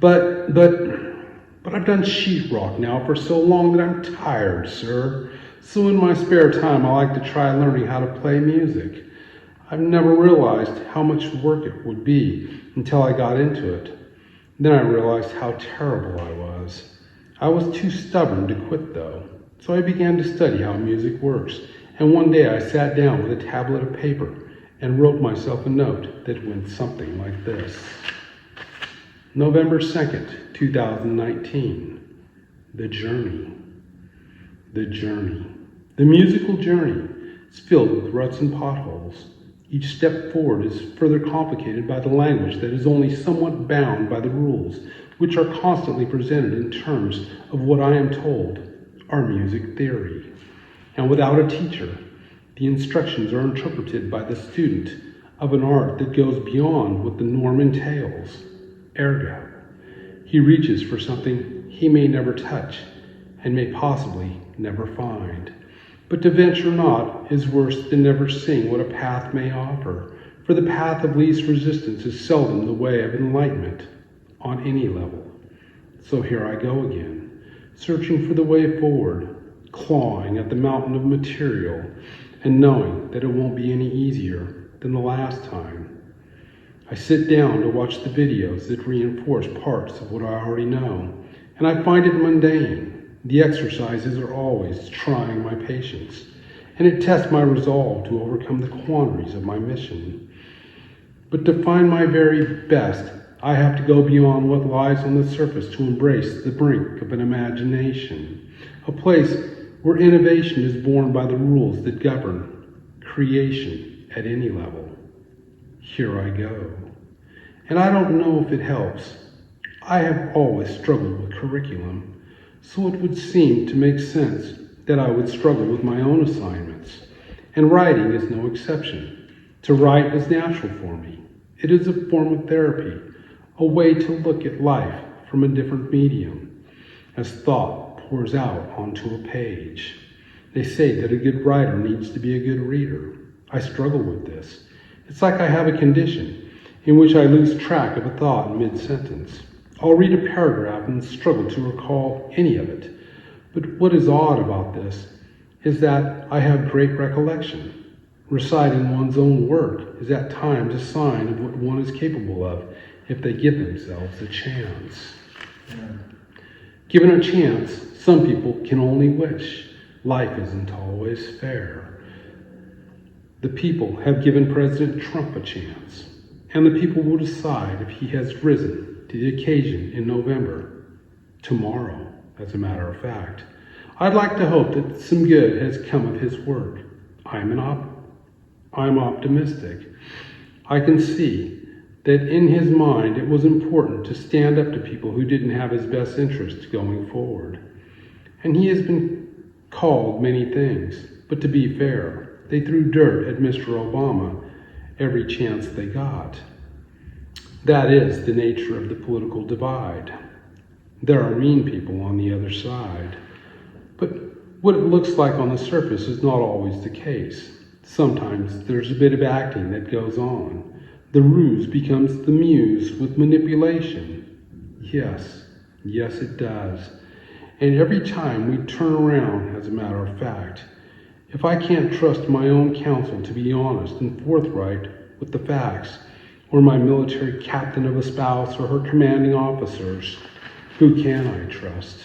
But I've done sheetrock now for so long that I'm tired, sir. So in my spare time, I like to try learning how to play music. I've never realized how much work it would be until I got into it. Then I realized how terrible I was. I was too stubborn to quit, though. So I began to study how music works. And one day I sat down with a tablet of paper and wrote myself a note that went something like this. November 2nd, 2019. The Journey. The Journey. The musical journey is filled with ruts and potholes. Each step forward is further complicated by the language that is only somewhat bound by the rules, which are constantly presented in terms of what I am told are music theory. And without a teacher, the instructions are interpreted by the student of an art that goes beyond what the norm entails. Ergo, he reaches for something he may never touch and may possibly never find. But to venture not is worse than never seeing what a path may offer, for the path of least resistance is seldom the way of enlightenment on any level. So here I go again, searching for the way forward, clawing at the mountain of material, and knowing that it won't be any easier than the last time. I sit down to watch the videos that reinforce parts of what I already know, and I find it mundane. The exercises are always trying my patience, and it tests my resolve to overcome the quandaries of my mission. But to find my very best, I have to go beyond what lies on the surface to embrace the brink of an imagination, a place where innovation is born by the rules that govern creation at any level. Here I go. And I don't know if it helps. I have always struggled with curriculum, so it would seem to make sense that I would struggle with my own assignments. And writing is no exception. To write is natural for me. It is a form of therapy, a way to look at life from a different medium, as thought pours out onto a page. They say that a good writer needs to be a good reader. I struggle with this. It's like I have a condition in which I lose track of a thought mid-sentence. I'll read a paragraph and struggle to recall any of it. But what is odd about this is that I have great recollection. Reciting one's own work is at times a sign of what one is capable of if they give themselves a chance. Given a chance, some people can only wish. Life isn't always fair. The people have given President Trump a chance, and the people will decide if he has risen to the occasion in November, tomorrow, as a matter of fact. I'd like to hope that some good has come of his work. I'm optimistic. I can see that in his mind it was important to stand up to people who didn't have his best interests going forward. And he has been called many things, but to be fair, they threw dirt at Mr. Obama every chance they got. That is the nature of the political divide. There are mean people on the other side. But what it looks like on the surface is not always the case. Sometimes there's a bit of acting that goes on. The ruse becomes the muse with manipulation. Yes, it does. And every time we turn around, as a matter of fact, if I can't trust my own counsel to be honest and forthright with the facts, or my military captain of a spouse or her commanding officers, who can I trust?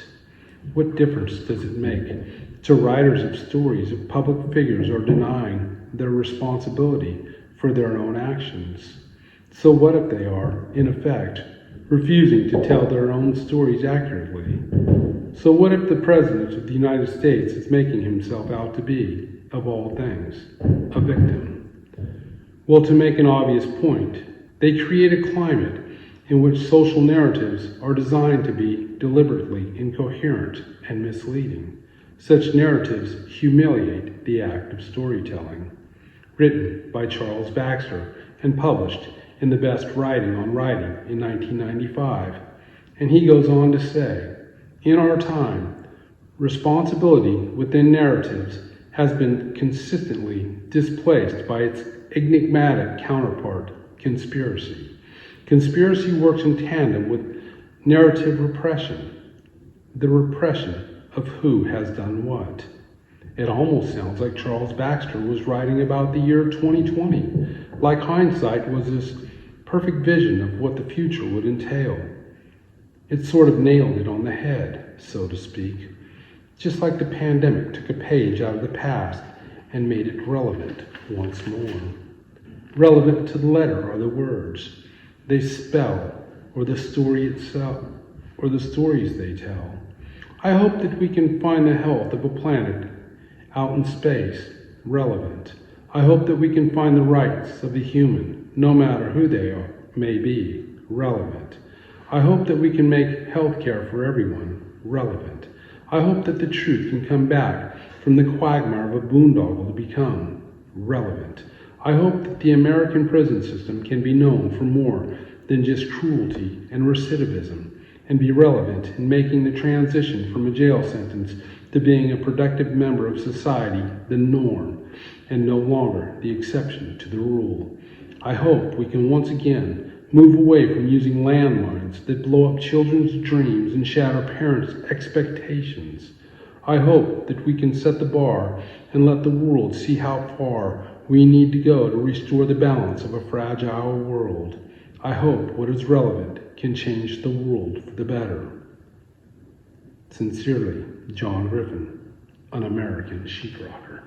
What difference does it make to writers of stories if public figures are denying their responsibility for their own actions? So what if they are, in effect, refusing to tell their own stories accurately? So what if the President of the United States is making himself out to be, of all things, a victim? Well, to make an obvious point, they create a climate in which social narratives are designed to be deliberately incoherent and misleading. Such narratives humiliate the act of storytelling. Written by Charles Baxter and published in The Best Writing on Writing in 1995. And he goes on to say, in our time, responsibility within narratives has been consistently displaced by its enigmatic counterpart, conspiracy. Conspiracy works in tandem with Narrative repression. The repression of who has done what. It almost sounds like Charles Baxter was writing about the year 2020, like hindsight was this perfect vision of what the future would entail. It sort of nailed it on the head, so to speak. Just like the pandemic took a page out of the past and made it relevant once more. Relevant to the letter are the words they spell, or the story itself, or the stories they tell. I hope that we can find the health of a planet out in space relevant. I hope that we can find the rights of the human, no matter who they may be, relevant. I hope that we can make health care for everyone relevant. I hope that the truth can come back from the quagmire of a boondoggle to become relevant. I hope that the American prison system can be known for more than just cruelty and recidivism, and be relevant in making the transition from a jail sentence to being a productive member of society the norm, and no longer the exception to the rule. I hope we can once again move away from using landmines that blow up children's dreams and shatter parents' expectations. I hope that we can set the bar and let the world see how far we need to go to restore the balance of a fragile world. I hope what is relevant can change the world for the better. Sincerely, John Griffin, an American sheetrocker.